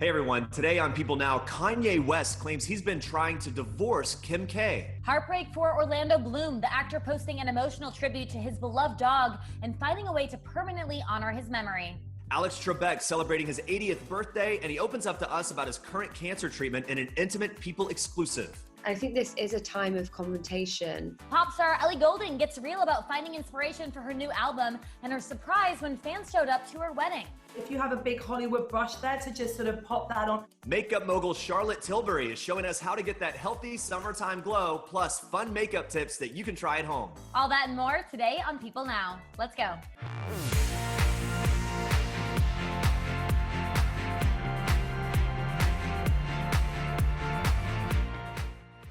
Hey everyone, today on People Now, Kanye West claims he's been trying to divorce Kim K. Heartbreak for Orlando Bloom, the actor posting an emotional tribute to his beloved dog and finding a way to permanently honor his memory. Alex Trebek celebrating his 80th birthday, and he opens up to us about his current cancer treatment in an intimate People exclusive. I think this is a time of confrontation. Pop star Ellie Goulding gets real about finding inspiration for her new album and her surprise when fans showed up to her wedding. If you have a big Hollywood brush there to just sort of pop that on. Makeup mogul Charlotte Tilbury is showing us how to get that healthy summertime glow, plus fun makeup tips that you can try at home. All that and more today on People Now. Let's go.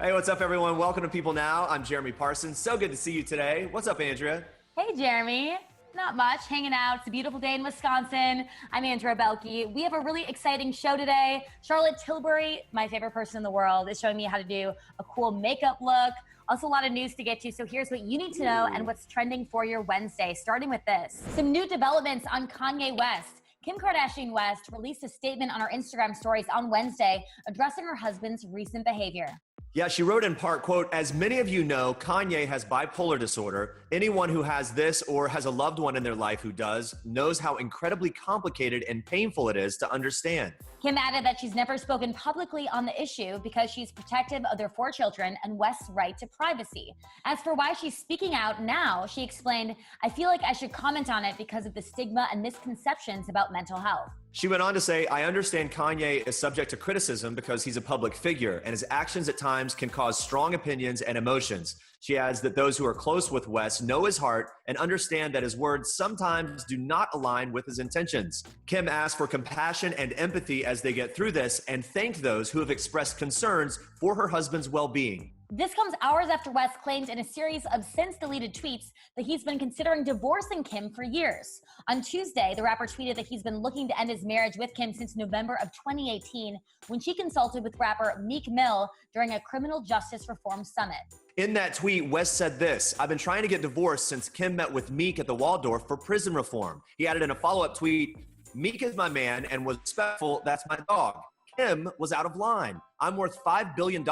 Hey, what's up everyone? Welcome to People Now. I'm Jeremy Parsons. So good to see you today. What's up, Andrea? Hey, Jeremy. Not much, hanging out. It's a beautiful day in Wisconsin. I'm Andrea Boehlke. We have a really exciting show today. Charlotte Tilbury, my favorite person in the world, is showing me how to do a cool makeup look. Also a lot of news to get to, so here's what you need to know and what's trending for your Wednesday, starting with this. Some new developments on Kanye West. Kim Kardashian West released a statement on her Instagram stories on Wednesday addressing her husband's recent behavior. Yeah, she wrote in part, quote, "As many of you know, Kanye has bipolar disorder. Anyone who has this or has a loved one in their life who does knows how incredibly complicated and painful it is to understand." Kim added that she's never spoken publicly on the issue because she's protective of their 4 children and West's right to privacy. As for why she's speaking out now, she explained, "I feel like I should comment on it because of the stigma and misconceptions about mental health." She went on to say, "I understand Kanye is subject to criticism because he's a public figure and his actions at times can cause strong opinions and emotions." She adds that those who are close with West know his heart and understand that his words sometimes do not align with his intentions. Kim asked for compassion and empathy as they get through this and thanked those who have expressed concerns for her husband's well-being. This comes hours after West claimed in a series of since-deleted tweets that he's been considering divorcing Kim for years. On Tuesday, the rapper tweeted that he's been looking to end his marriage with Kim since November of 2018, when she consulted with rapper Meek Mill during a criminal justice reform summit. In that tweet, West said this, "I've been trying to get divorced since Kim met with Meek at the Waldorf for prison reform." He added in a follow-up tweet, "Meek is my man and was respectful, that's my dog. Kim was out of line. I'm worth $5 billion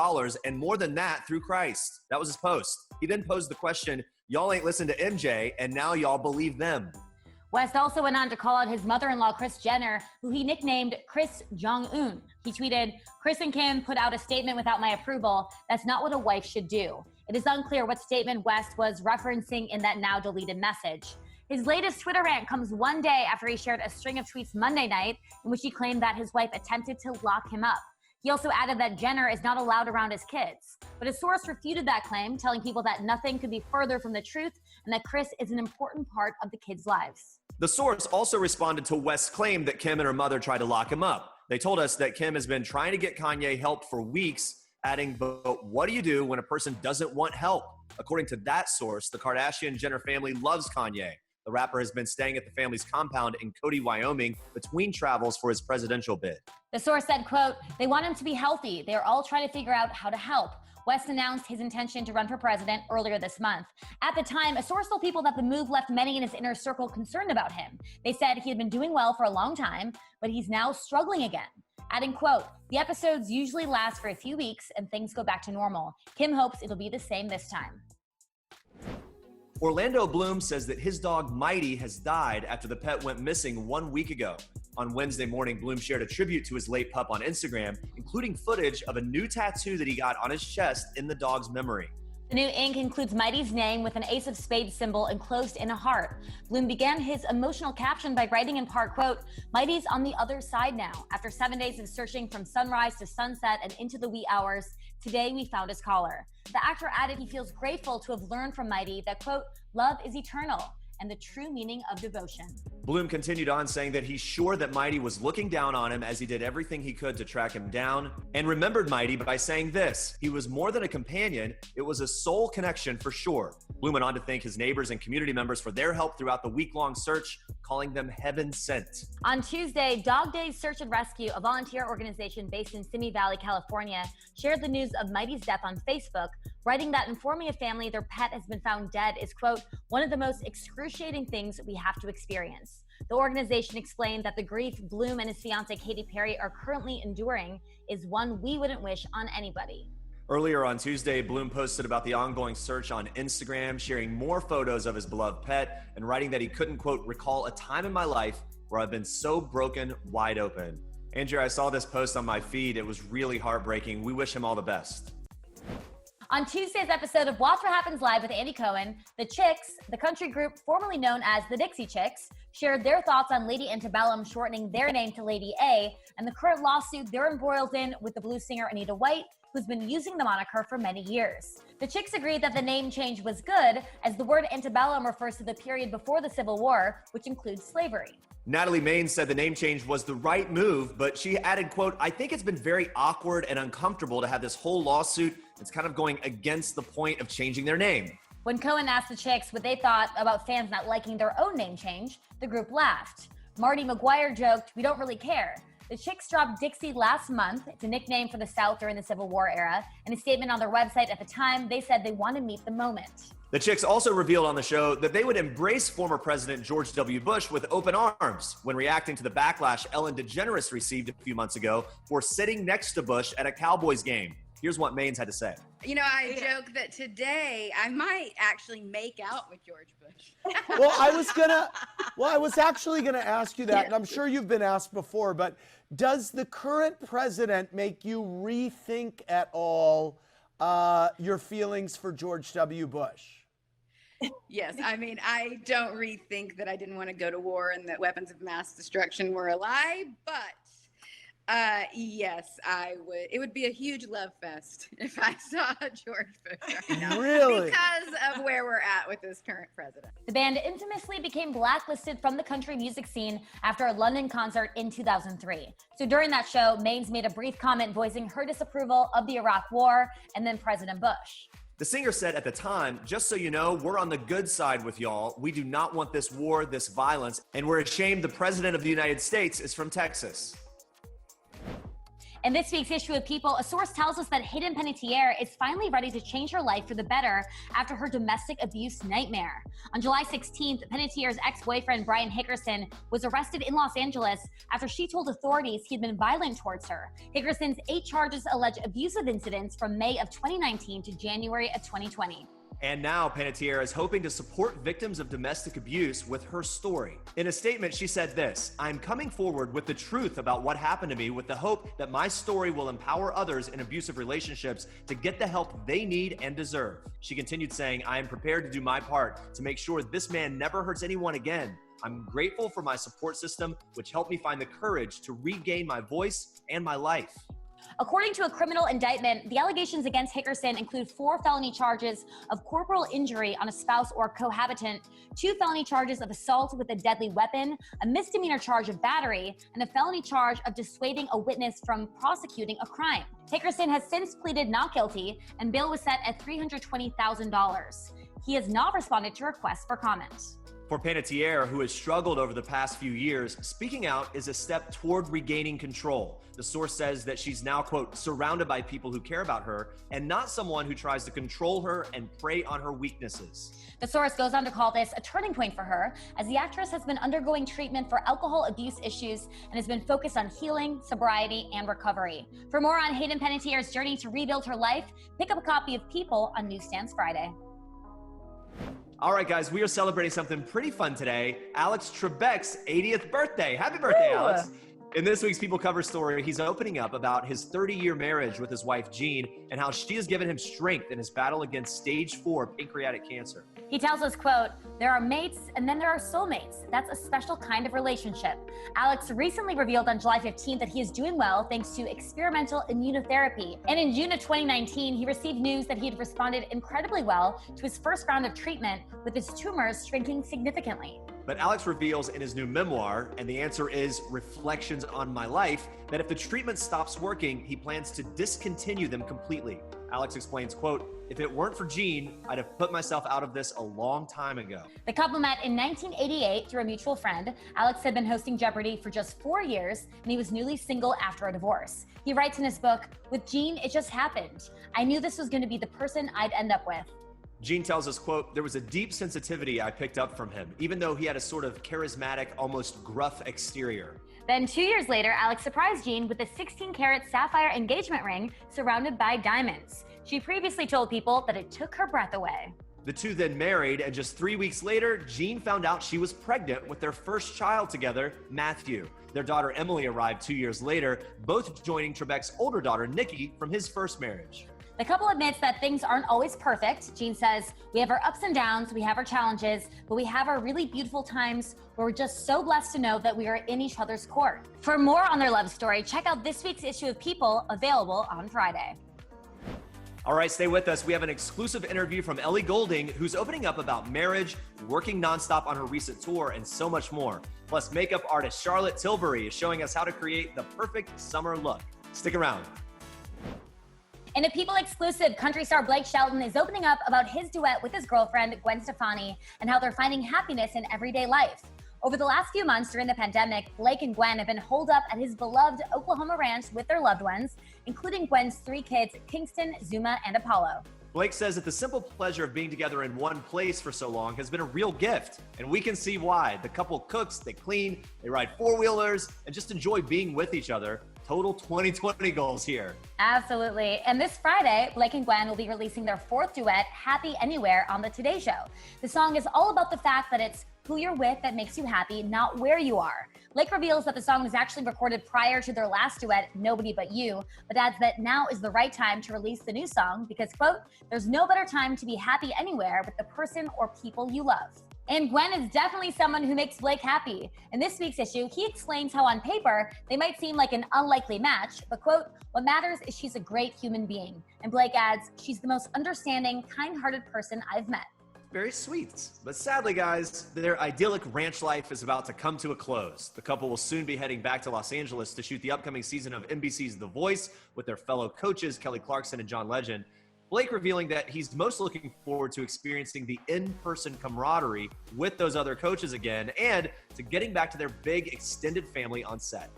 and more than that through Christ." That was his post. He then posed the question, "Y'all ain't listened to MJ and now y'all believe them." West also went on to call out his mother-in-law, Kris Jenner, who he nicknamed Kris Jong-un. He tweeted, "Kris and Kim put out a statement without my approval. That's not what a wife should do." It is unclear what statement West was referencing in that now deleted message. His latest Twitter rant comes one day after he shared a string of tweets Monday night in which he claimed that his wife attempted to lock him up. He also added that Jenner is not allowed around his kids. But a source refuted that claim, telling people that nothing could be further from the truth and that Kris is an important part of the kids' lives. The source also responded to West's claim that Kim and her mother tried to lock him up. They told us that Kim has been trying to get Kanye help for weeks, adding, "But what do you do when a person doesn't want help?" According to that source, the Kardashian-Jenner family loves Kanye. The rapper has been staying at the family's compound in Cody, Wyoming, between travels for his presidential bid. The source said, quote, "They want him to be healthy. They are all trying to figure out how to help." West announced his intention to run for president earlier this month. At the time, a source told people that the move left many in his inner circle concerned about him. They said he had been doing well for a long time, but he's now struggling again. Adding, quote, "The episodes usually last for a few weeks and things go back to normal. Kim hopes it'll be the same this time." Orlando Bloom says that his dog Mighty has died after the pet went missing 1 week ago. On Wednesday morning, Bloom shared a tribute to his late pup on Instagram, including footage of a new tattoo that he got on his chest in the dog's memory. The new ink includes Mighty's name with an ace of spades symbol enclosed in a heart. Bloom began his emotional caption by writing in part, quote, "Mighty's on the other side now. After 7 days of searching from sunrise to sunset and into the wee hours, today we found his collar." The actor added he feels grateful to have learned from Mighty that, quote, "Love is eternal and the true meaning of devotion." Bloom continued on saying that he's sure that Mighty was looking down on him as he did everything he could to track him down, and remembered Mighty by saying this, "He was more than a companion, it was a soul connection for sure." Bloom went on to thank his neighbors and community members for their help throughout the week-long search, calling them heaven sent. On Tuesday, Dog Days Search and Rescue, a volunteer organization based in Simi Valley, California, shared the news of Mighty's death on Facebook, writing that informing a family their pet has been found dead is, quote, "one of the most excruciating things we have to experience." Victims. The organization explained that the grief Bloom and his fiancée Katy Perry are currently enduring is one we wouldn't wish on anybody. Earlier on Tuesday, Bloom posted about the ongoing search on Instagram, sharing more photos of his beloved pet and writing that he couldn't, quote, recall a time in my life where I've been so broken, wide open. Andrea, I saw this post on my feed. It was really heartbreaking. We wish him all the best. On Tuesday's episode of Watch What Happens Live with Andy Cohen, the Chicks, the country group formerly known as the Dixie Chicks, shared their thoughts on Lady Antebellum shortening their name to Lady A and the current lawsuit they're embroiled in with the blues singer Anita White, who's been using the moniker for many years. The Chicks agreed that the name change was good, as the word antebellum refers to the period before the Civil War, which includes slavery. Natalie Maines said the name change was the right move, but she added, quote, I think it's been very awkward and uncomfortable to have this whole lawsuit. It's kind of going against the point of changing their name. When Cohen asked the Chicks what they thought about fans not liking their own name change, the group laughed. Marty McGuire joked, we don't really care. The Chicks dropped Dixie last month. It's a nickname for the South during the Civil War era. In a statement on their website at the time, they said they want to meet the moment. The Chicks also revealed on the show that they would embrace former President George W. Bush with open arms when reacting to the backlash Ellen DeGeneres received a few months ago for sitting next to Bush at a Cowboys game. Here's what Maines had to say. You know, I joke that today I might actually make out with George Bush. Well, I was actually gonna ask you that, and I'm sure you've been asked before, but does the current president make you rethink at all your feelings for George W. Bush? Yes, I mean, I don't rethink that I didn't want to go to war and that weapons of mass destruction were a lie, but yes, I would. It would be a huge love fest if I saw George Bush right now. Really? Because of where we're at with this current president. The band infamously became blacklisted from the country music scene after a London concert in 2003. So during that show, Maines made a brief comment voicing her disapproval of the Iraq War and then President Bush. The singer said at the time, just so you know, we're on the good side with y'all. We do not want this war, this violence, and we're ashamed the president of the United States is from Texas. In this week's issue of People, a source tells us that Hayden Panettiere is finally ready to change her life for the better after her domestic abuse nightmare. On July 16th, Panettiere's ex-boyfriend, Brian Hickerson, was arrested in Los Angeles after she told authorities he'd been violent towards her. Hickerson's 8 charges allege abusive incidents from May of 2019 to January of 2020. And now Panettiere is hoping to support victims of domestic abuse with her story. In a statement, she said this, I'm coming forward with the truth about what happened to me with the hope that my story will empower others in abusive relationships to get the help they need and deserve. She continued saying, I am prepared to do my part to make sure this man never hurts anyone again. I'm grateful for my support system, which helped me find the courage to regain my voice and my life. According to a criminal indictment, the allegations against Hickerson include 4 felony charges of corporal injury on a spouse or cohabitant, 2 felony charges of assault with a deadly weapon, a misdemeanor charge of battery, and a felony charge of dissuading a witness from prosecuting a crime. Hickerson has since pleaded not guilty, and bail was set at $320,000. He has not responded to requests for comment. For Panettiere, who has struggled over the past few years, speaking out is a step toward regaining control. The source says that she's now, quote, surrounded by people who care about her and not someone who tries to control her and prey on her weaknesses. The source goes on to call this a turning point for her, as the actress has been undergoing treatment for alcohol abuse issues and has been focused on healing, sobriety, and recovery. For more on Hayden Panettiere's journey to rebuild her life, pick up a copy of People on Newsstands Friday. All right, guys, we are celebrating something pretty fun today. Alex Trebek's 80th birthday. Happy birthday, Alex. In this week's People Cover story, he's opening up about his 30-year marriage with his wife, Jean, and how she has given him strength in his battle against stage 4 pancreatic cancer. He tells us, quote, there are mates and then there are soulmates. That's a special kind of relationship. Alex recently revealed on July 15th that he is doing well thanks to experimental immunotherapy. And in June of 2019, he received news that he had responded incredibly well to his first round of treatment, with his tumors shrinking significantly. But Alex reveals in his new memoir, and the answer is Reflections on My Life, that if the treatment stops working, he plans to discontinue them completely. Alex explains, quote, if it weren't for Jean, I'd have put myself out of this a long time ago. The couple met in 1988 through a mutual friend. Alex had been hosting Jeopardy for just 4 years, and he was newly single after a divorce. He writes in his book, with Jean, it just happened. I knew this was going to be the person I'd end up with. Gene tells us, quote, "There was a deep sensitivity I picked up from him, even though he had a sort of charismatic, almost gruff exterior." Then 2 years later, Alex surprised Gene with a 16-carat sapphire engagement ring surrounded by diamonds. She previously told People that it took her breath away. The two then married, and just 3 weeks later, Gene found out she was pregnant with their first child together, Matthew. Their daughter Emily arrived 2 years later, both joining Trebek's older daughter, Nikki, from his first marriage. The couple admits that things aren't always perfect. Gene says, "We have our ups and downs, we have our challenges, but we have our really beautiful times where we're just so blessed to know that we are in each other's court." For more on their love story, check out this week's issue of People, available on Friday. All right, stay with us. We have an exclusive interview from Ellie Goulding, who's opening up about marriage, working nonstop on her recent tour, and so much more. Plus, makeup artist Charlotte Tilbury is showing us how to create the perfect summer look. Stick around. In a People exclusive, country star Blake Shelton is opening up about his duet with his girlfriend, Gwen Stefani, and how they're finding happiness in everyday life. Over the last few months during the pandemic, Blake and Gwen have been holed up at his beloved Oklahoma ranch with their loved ones, including Gwen's 3 kids, Kingston, Zuma, and Apollo. Blake says that the simple pleasure of being together in one place for so long has been a real gift, and we can see why. The couple cooks, they clean, they ride four-wheelers, and just enjoy being with each other. Total 2020 goals here. Absolutely. And this Friday, Blake and Gwen will be releasing their 4th duet, Happy Anywhere, on The Today Show. The song is all about the fact that it's who you're with that makes you happy, not where you are. Blake reveals that the song was actually recorded prior to their last duet, Nobody But You, but adds that now is the right time to release the new song because, quote, "There's no better time to be happy anywhere with the person or people you love." And Gwen is definitely someone who makes Blake happy. In this week's issue, he explains how on paper, they might seem like an unlikely match, but quote, "What matters is she's a great human being." And Blake adds, "She's the most understanding, kind-hearted person I've met." Very sweet. But sadly, guys, their idyllic ranch life is about to come to a close. The couple will soon be heading back to Los Angeles to shoot the upcoming season of NBC's The Voice with their fellow coaches, Kelly Clarkson and John Legend. Blake revealing that he's most looking forward to experiencing the in-person camaraderie with those other coaches again and to getting back to their big extended family on set.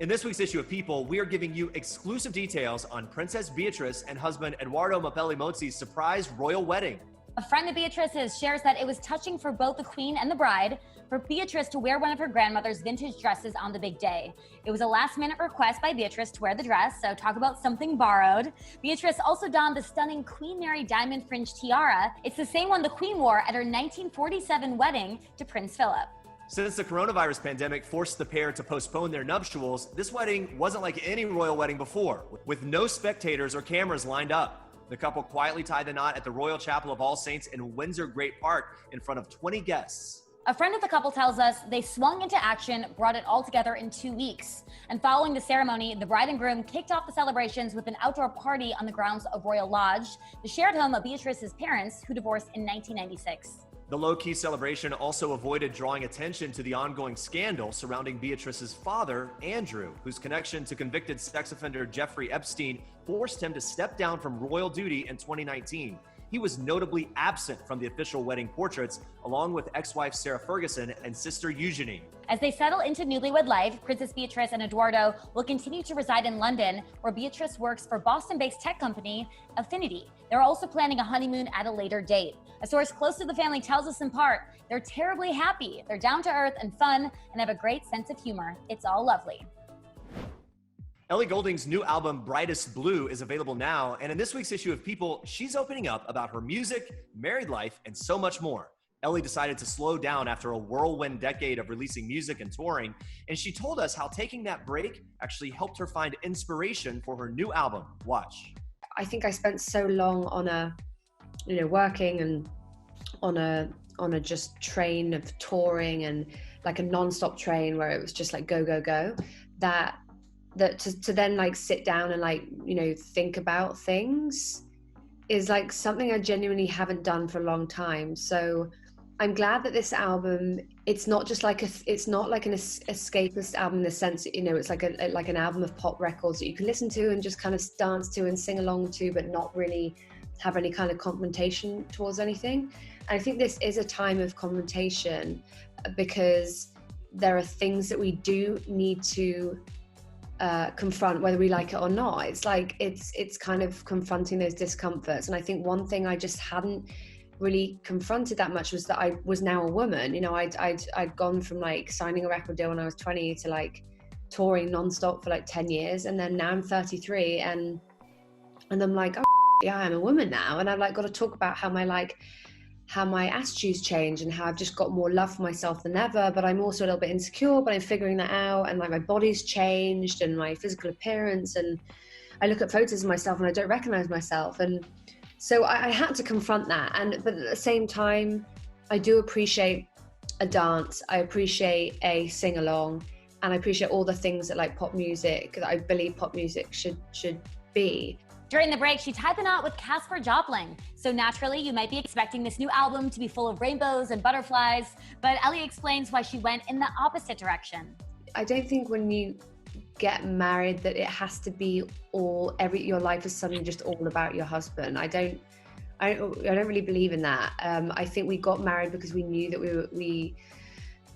In this week's issue of People, we are giving you exclusive details on Princess Beatrice and husband Eduardo Mapelli-Mozzi's surprise royal wedding. A friend of Beatrice's shares that it was touching for both the queen and the bride for Beatrice to wear one of her grandmother's vintage dresses on the big day. It was a last-minute request by Beatrice to wear the dress, so talk about something borrowed. Beatrice also donned the stunning Queen Mary diamond fringe tiara. It's the same one the queen wore at her 1947 wedding to Prince Philip. Since the coronavirus pandemic forced the pair to postpone their nuptials, this wedding wasn't like any royal wedding before, with no spectators or cameras lined up. The couple quietly tied the knot at the Royal Chapel of All Saints in Windsor Great Park in front of 20 guests. A friend of the couple tells us they swung into action, brought it all together in 2 weeks. And following the ceremony, the bride and groom kicked off the celebrations with an outdoor party on the grounds of Royal Lodge, the shared home of Beatrice's parents, who divorced in 1996. The low-key celebration also avoided drawing attention to the ongoing scandal surrounding Beatrice's father, Andrew, whose connection to convicted sex offender Jeffrey Epstein forced him to step down from royal duty in 2019. He was notably absent from the official wedding portraits, along with ex-wife Sarah Ferguson and sister Eugenie. As they settle into newlywed life, Princess Beatrice and Eduardo will continue to reside in London, where Beatrice works for Boston-based tech company Affinity. They're also planning a honeymoon at a later date. A source close to the family tells us in part, they're terribly happy, they're down to earth and fun, and have a great sense of humor. It's all lovely. Ellie Goulding's new album, Brightest Blue, is available now, and in this week's issue of People, she's opening up about her music, married life, and so much more. Ellie decided to slow down after a whirlwind decade of releasing music and touring, and she told us how taking that break actually helped her find inspiration for her new album. Watch. I think I spent so long on a, working and on a just train of touring and like a non-stop train where it was just like go, go, go, that to then like sit down and think about things is like something I genuinely haven't done for a long time. So I'm glad that this album, it's not just like it's not like an escapist album in the sense that, it's like an album of pop records that you can listen to and just kind of dance to and sing along to, but not really have any kind of confrontation towards anything. And I think this is a time of confrontation because there are things that we do need to confront whether we like it or not. It's like it's kind of confronting those discomforts. And I think one thing I just hadn't really confronted that much was that I was now a woman. You know, I'd gone from like signing a record deal when I was 20 to like touring nonstop for like 10 years, and then now I'm 33 and I'm like, oh yeah, I'm a woman now, and I've like got to talk about how my attitudes change and how I've just got more love for myself than ever, but I'm also a little bit insecure, but I'm figuring that out, and like my body's changed and my physical appearance, and I look at photos of myself and I don't recognize myself. And so I had to confront that. But at the same time, I do appreciate a dance, I appreciate a sing-along, and I appreciate all the things that like pop music, that I believe pop music should be. During the break, she tied the knot with Casper Jopling. So naturally, you might be expecting this new album to be full of rainbows and butterflies, but Ellie explains why she went in the opposite direction. I don't think when you get married that it has to be your life is suddenly just all about your husband. I don't really believe in that. I think we got married because we knew that we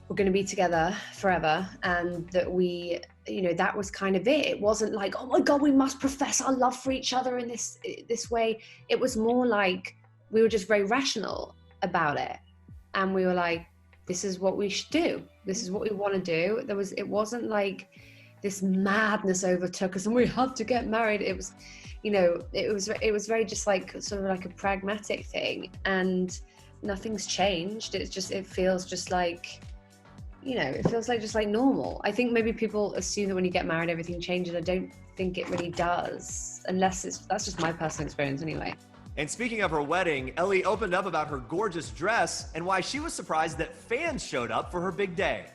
were going to be together forever, and that that was kind of it. It wasn't like, oh my God, we must profess our love for each other in this way. It was more like we were just very rational about it, and we were like, this is what we should do. This is what we want to do. It wasn't like this madness overtook us and we had to get married. It was, it was very just like sort of like a pragmatic thing, and nothing's changed. It feels just like, it feels like just like normal. I think maybe people assume that when you get married, everything changes. I don't think it really does, unless that's just my personal experience anyway. And speaking of her wedding, Ellie opened up about her gorgeous dress and why she was surprised that fans showed up for her big day.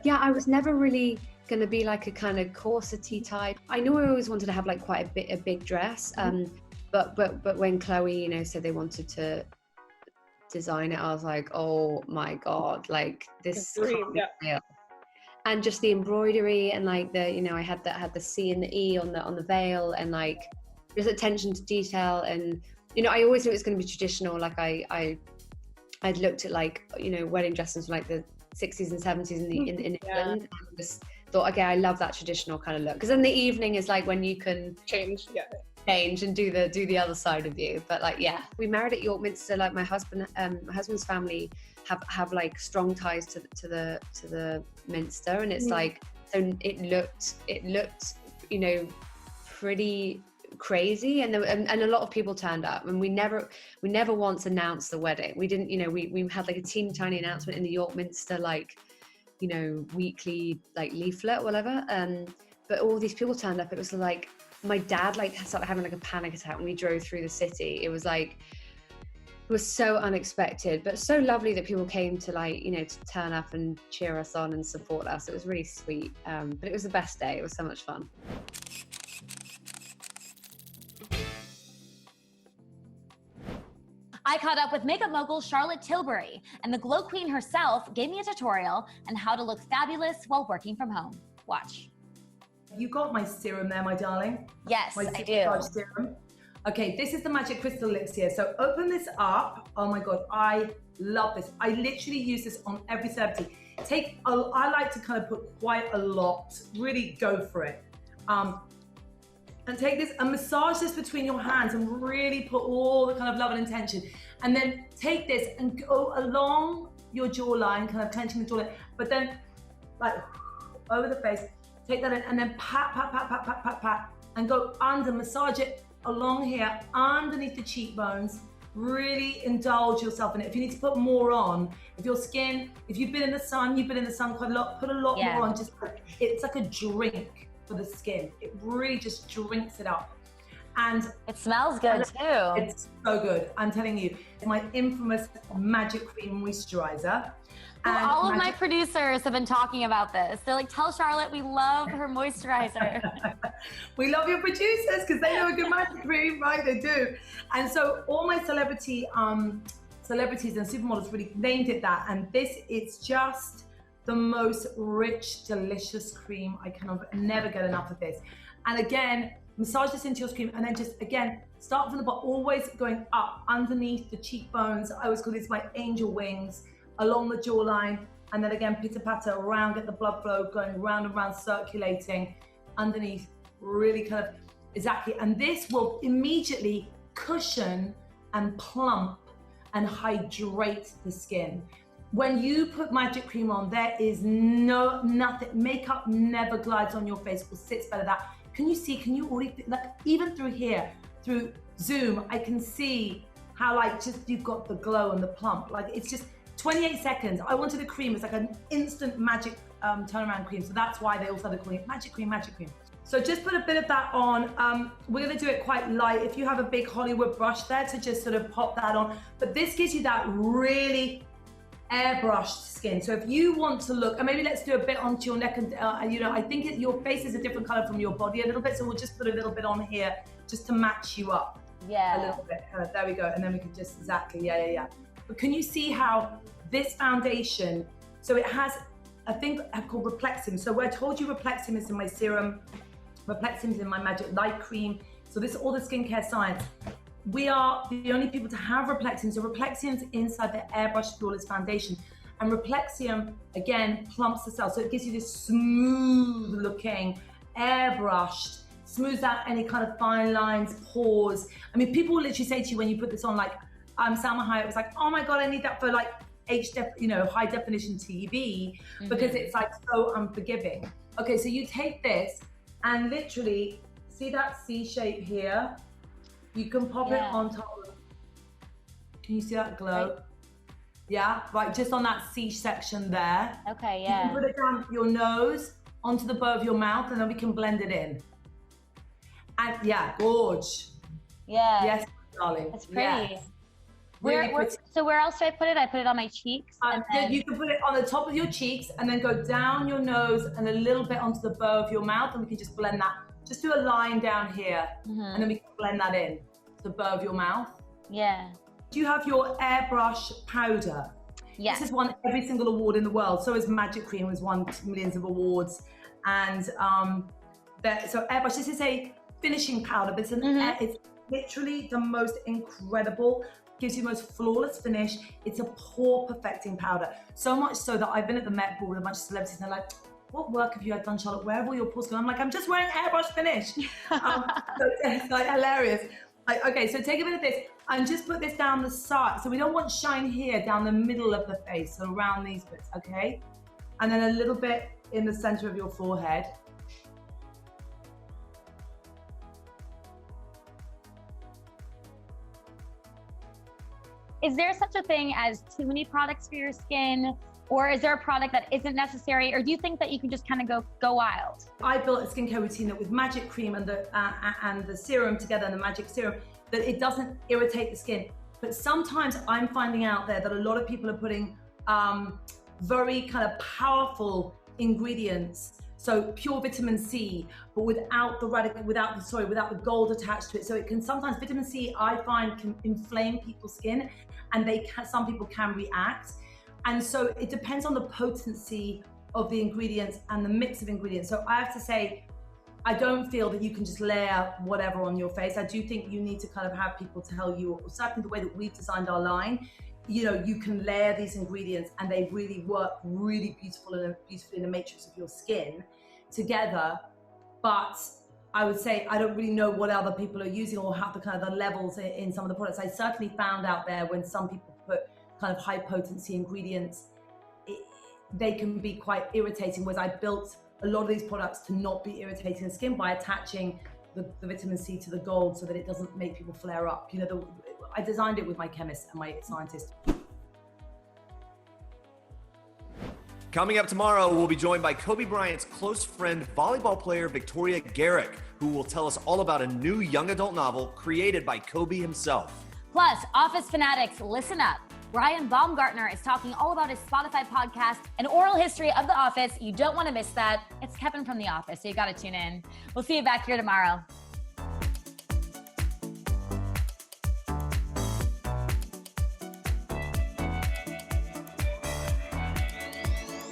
Yeah, I was never really going to be like a kind of corsety type. I knew I always wanted to have like quite a big dress. But when Chloe, said they wanted to design it, I was like, oh my God, like this can't be real. And just the embroidery and like the, I had the C and the E on the veil, and like just attention to detail. And I always knew it was going to be traditional. Like I'd looked at like wedding dresses from like the 60s and 70s in England, and just thought, okay, I love that traditional kind of look, because then the evening is like when you can change and do the other side of you. But like, yeah, we married at York Minster. Like my husband's family have like strong ties to the Minster, and it's like, so it looked pretty crazy, and a lot of people turned up, and we never once announced the wedding. We didn't, we had like a teeny tiny announcement in the York Minster like weekly like leaflet or whatever, but all these people turned up. It was like my dad like started having like a panic attack when we drove through the city. It was so unexpected, but so lovely that people came to like to turn up and cheer us on and support us. It was really sweet, but it was the best day. It was so much fun. I caught up with makeup mogul Charlotte Tilbury, and the Glow Queen herself gave me a tutorial on how to look fabulous while working from home. Watch. You got my serum there, my darling? Yes, my I do. Serum. Okay, this is the Magic Crystal Elixir. So open this up. Oh my God, I love this. I literally use this on every celebrity. I like to kind of put quite a lot, really go for it. And take this and massage this between your hands and really put all the kind of love and intention. And then take this and go along your jawline, kind of clenching the jawline, but then like over the face, take that in and then pat, pat, pat, pat, pat, pat, pat, and go under, massage it along here, underneath the cheekbones. Really indulge yourself in it. If you need to put more on, if you've been in the sun quite a lot, put a lot more on. It's like a drink for the skin. It really just drinks it up. And it smells good too. It's so good. I'm telling you, it's my infamous Magic Cream Moisturizer. Well, all of my producers have been talking about this. They're like, tell Charlotte we love her moisturizer. We love your producers because they know a good magic cream, right? They do. And so all my celebrities and supermodels really named it that. And it's just the most rich, delicious cream. I can never get enough of this. And again, massage this into your skin, and then just, again, start from the bottom, always going up underneath the cheekbones. I always call this my angel wings, along the jawline, and then again, pitter patter around, get the blood flow going round and round, circulating. underneath, really kind of, exactly. And this will immediately cushion and plump and hydrate the skin. When you put magic cream on, there is nothing, makeup never glides on your face or sits better. That, can you already, like even through here, through Zoom, I can see how like just you've got the glow and the plump. Like it's just 28 seconds. I wanted a cream, it's like an instant magic turnaround cream. So that's why they all started calling it magic cream, magic cream. So just put a bit of that on. We're gonna do it quite light. If you have a big Hollywood brush there to just sort of pop that on. But this gives you that really airbrushed skin. So if you want to look, and maybe let's do a bit onto your neck and you know, I think your face is a different color from your body a little bit. So we'll just put a little bit on here just to match you up. Yeah. A little bit. There we go. And then we can just, exactly, yeah. But can you see how this foundation, so it has a thing called Replexim. So where I told you Replexim is in my serum, Replexim is in my Magic Light Cream. So this is all the skincare science. We are the only people to have Replexim. So Replexim's inside the Airbrush Flawless Foundation. And Replexim, again, plumps the cells. So it gives you this smooth looking, airbrushed, smooths out any kind of fine lines, pores. I mean, people will literally say to you when you put this on, like, Salma Hayek was like, oh my God, I need that for like high definition TV, because it's like so unforgiving. Okay, so you take this and literally, see that C shape here? You can pop it on top of, can you see that glow? Right. Yeah, right, just on that C section there. Okay, yeah. You can put it down your nose, onto the bow of your mouth, and then we can blend it in. And yeah, gorge. Yeah. Yes, darling. It's pretty. Yes. So where else do I put it? I put it on my cheeks. Then you can put it on the top of your cheeks and then go down your nose and a little bit onto the bow of your mouth, and we can just blend that. Just do a line down here, and then we can blend that in to the bow of your mouth. Yeah. Do you have your airbrush powder? Yes. This has won every single award in the world. So is Magic Cream, has won millions of awards. And so airbrush, this is a finishing powder, but it's literally the most incredible, gives you the most flawless finish. It's a pore perfecting powder. So much so that I've been at the Met Ball with a bunch of celebrities and they're like, what work have you had done, Charlotte? Where have all your pores gone? I'm like, I'm just wearing airbrush finish. So it's like hilarious. Like, okay, so take a bit of this and just put this down the side. So we don't want shine here, down the middle of the face, so around these bits, okay? And then a little bit in the center of your forehead. Is there such a thing as too many products for your skin? Or is there a product that isn't necessary? Or do you think that you can just kind of go wild? I built a skincare routine that with Magic Cream and the serum together, and the Magic Serum, that it doesn't irritate the skin. But sometimes I'm finding out there that a lot of people are putting very kind of powerful ingredients. So pure vitamin C, but without the gold attached to it. So it can sometimes, vitamin C, I find, can inflame people's skin, and some people can react. And so it depends on the potency of the ingredients and the mix of ingredients. So I have to say, I don't feel that you can just layer whatever on your face. I do think you need to kind of have people tell you, certainly the way that we've designed our line, you know, you can layer these ingredients and they really work really beautifully in the matrix of your skin together. But I would say, I don't really know what other people are using or how the levels in some of the products. I certainly found out there when some people put kind of high potency ingredients, they can be quite irritating, whereas I built a lot of these products to not be irritating the skin by attaching the vitamin C to the gold so that it doesn't make people flare up. You know, I designed it with my chemist and my scientist. Coming up tomorrow, we'll be joined by Kobe Bryant's close friend, volleyball player Victoria Garrick, who will tell us all about a new young adult novel created by Kobe himself. Plus, Office fanatics, listen up. Brian Baumgartner is talking all about his Spotify podcast and oral history of The Office. You don't want to miss that. It's Kevin from The Office, so you got to tune in. We'll see you back here tomorrow.